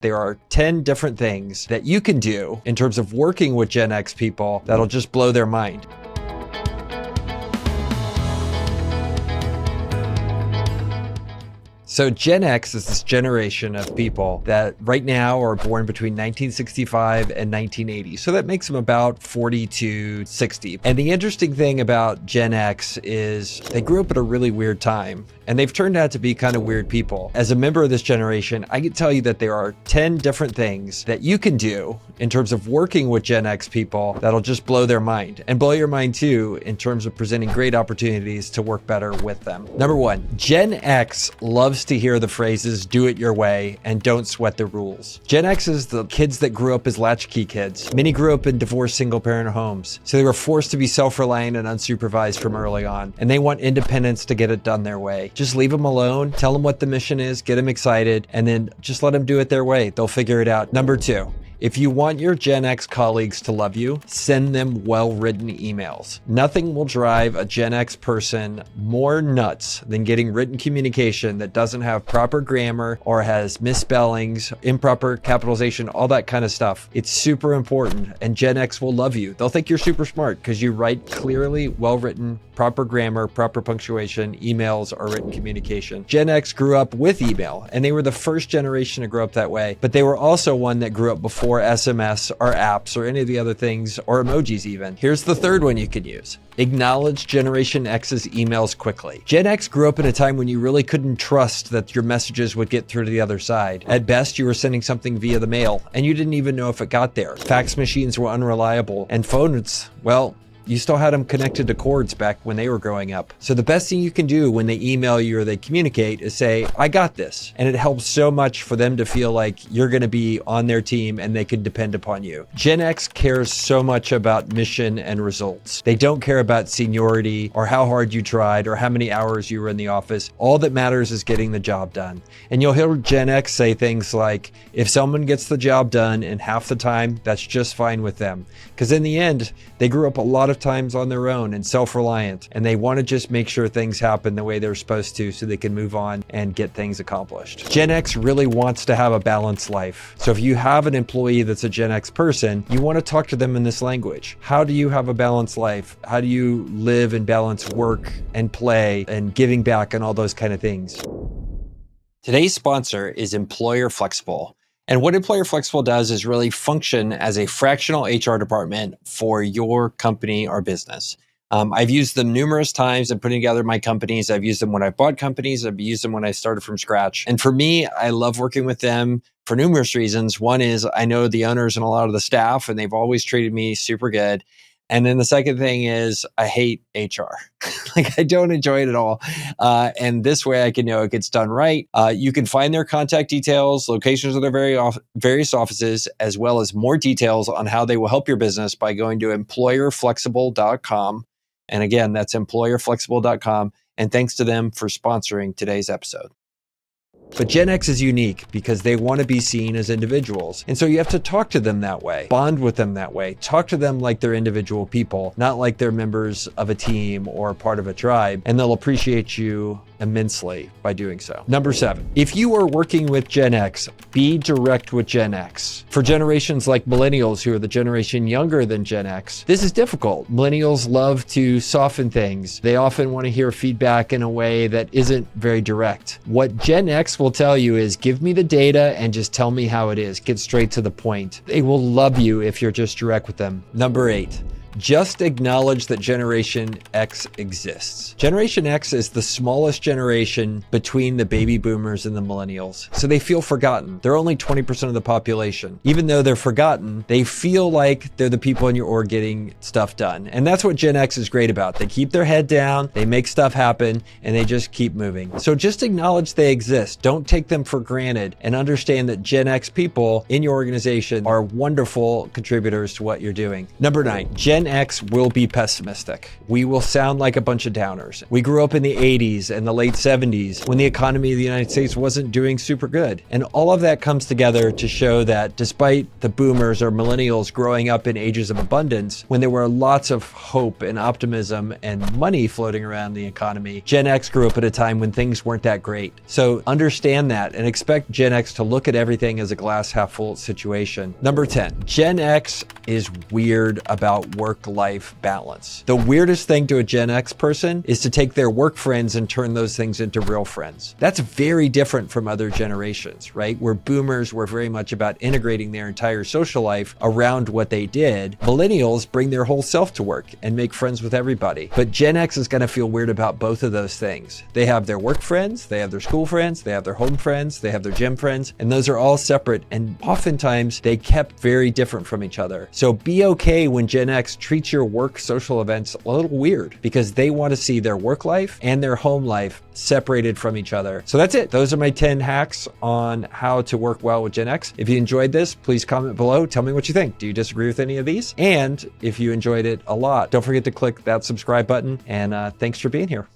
There are 10 different things that you can do in terms of working with Gen X people that'll just blow their mind. So Gen X is this generation of people that right now are born between 1965 and 1980. So that makes them about 40 to 60. And the interesting thing about Gen X is they grew up at a really weird time, and they've turned out to be kind of weird people. As a member of this generation, I can tell you that there are 10 different things that you can do in terms of working with Gen X people that'll just blow their mind, and blow your mind too in terms of presenting great opportunities to work better with them. Number one, Gen X loves to hear the phrases, do it your way, and don't sweat the rules. Gen X is the kids that grew up as latchkey kids. Many grew up in divorced single-parent homes, so they were forced to be self-reliant and unsupervised from early on, and they want independence to get it done their way. Just leave them alone, tell them what the mission is, get them excited, and then just let them do it their way. They'll figure it out. Number two, if you want your Gen X colleagues to love you, send them well-written emails. Nothing will drive a Gen X person more nuts than getting written communication that doesn't have proper grammar or has misspellings, improper capitalization, all that kind of stuff. It's super important, and Gen X will love you. They'll think you're super smart because you write clearly, well-written, proper grammar, proper punctuation, emails, or written communication. Gen X grew up with email, and they were the first generation to grow up that way, but they were also one that grew up before SMS or apps or any of the other things, or emojis even. Here's the third one you can use. Acknowledge Generation X's emails quickly. Gen X grew up in a time when you really couldn't trust that your messages would get through to the other side. At best, you were sending something via the mail, and you didn't even know if it got there. Fax machines were unreliable, and phones, well, you still had them connected to cords back when they were growing up. So the best thing you can do when they email you or they communicate is say, I got this. And it helps so much for them to feel like you're going to be on their team and they can depend upon you. Gen X cares so much about mission and results. They don't care about seniority or how hard you tried or how many hours you were in the office. All that matters is getting the job done. And you'll hear Gen X say things like, if someone gets the job done in half the time, that's just fine with them. Because in the end, they grew up a lot of times on their own and self-reliant, and they want to just make sure things happen the way they're supposed to so they can move on and get things accomplished. Gen X really wants to have a balanced life. So if you have an employee that's a Gen X person, you want to talk to them in this language. How do you have a balanced life? How do you live and balance work and play and giving back and all those kind of things? Today's sponsor is Employer Flexible. And what Employer Flexible does is really function as a fractional HR department for your company or business. I've used them numerous times in putting together my companies. I've used them when I bought companies. I've used them when I started from scratch. And for me, I love working with them for numerous reasons. One is I know the owners and a lot of the staff, and they've always treated me super good. And then the second thing is I hate HR. Like, I don't enjoy it at all. And this way I can know it gets done right. You can find their contact details, locations of their various offices, as well as more details on how they will help your business by going to employerflexible.com. And again, that's employerflexible.com. And thanks to them for sponsoring today's episode. But Gen X is unique because they want to be seen as individuals. And so you have to talk to them that way, bond with them that way, talk to them like they're individual people, not like they're members of a team or part of a tribe, and they'll appreciate you immensely by doing so. Number 7, if you are working with Gen X, be direct with Gen X. For generations like millennials, who are the generation younger than Gen X, this is difficult. Millennials love to soften things. They often want to hear feedback in a way that isn't very direct. What Gen X will tell you is, give me the data and just tell me how it is. Get straight to the point. They will love you if you're just direct with them. Number 8, just acknowledge that Generation X exists. Generation X is the smallest generation between the baby boomers and the millennials, so they feel forgotten. They're only 20% of the population. Even though they're forgotten, they feel like they're the people in your org getting stuff done. And that's what Gen X is great about. They keep their head down, they make stuff happen, and they just keep moving. So just acknowledge they exist. Don't take them for granted, and understand that Gen X people in your organization are wonderful contributors to what you're doing. Number 9, Gen Gen X will be pessimistic. We will sound like a bunch of downers. We grew up in the 80s and the late 70s when the economy of the United States wasn't doing super good. And all of that comes together to show that despite the boomers or millennials growing up in ages of abundance, when there were lots of hope and optimism and money floating around the economy, Gen X grew up at a time when things weren't that great. So understand that and expect Gen X to look at everything as a glass half full situation. Number 10, Gen X is weird about work-life balance. The weirdest thing to a Gen X person is to take their work friends and turn those things into real friends. That's very different from other generations, right? Where boomers were very much about integrating their entire social life around what they did. Millennials bring their whole self to work and make friends with everybody. But Gen X is going to feel weird about both of those things. They have their work friends, they have their school friends, they have their home friends, they have their gym friends, and those are all separate, and oftentimes they kept very different from each other. So be okay when Gen X treats your work social events a little weird, because they want to see their work life and their home life separated from each other. So that's it. Those are my 10 hacks on how to work well with Gen X. If you enjoyed this, please comment below. Tell me what you think. Do you disagree with any of these? And if you enjoyed it a lot, don't forget to click that subscribe button. And thanks for being here.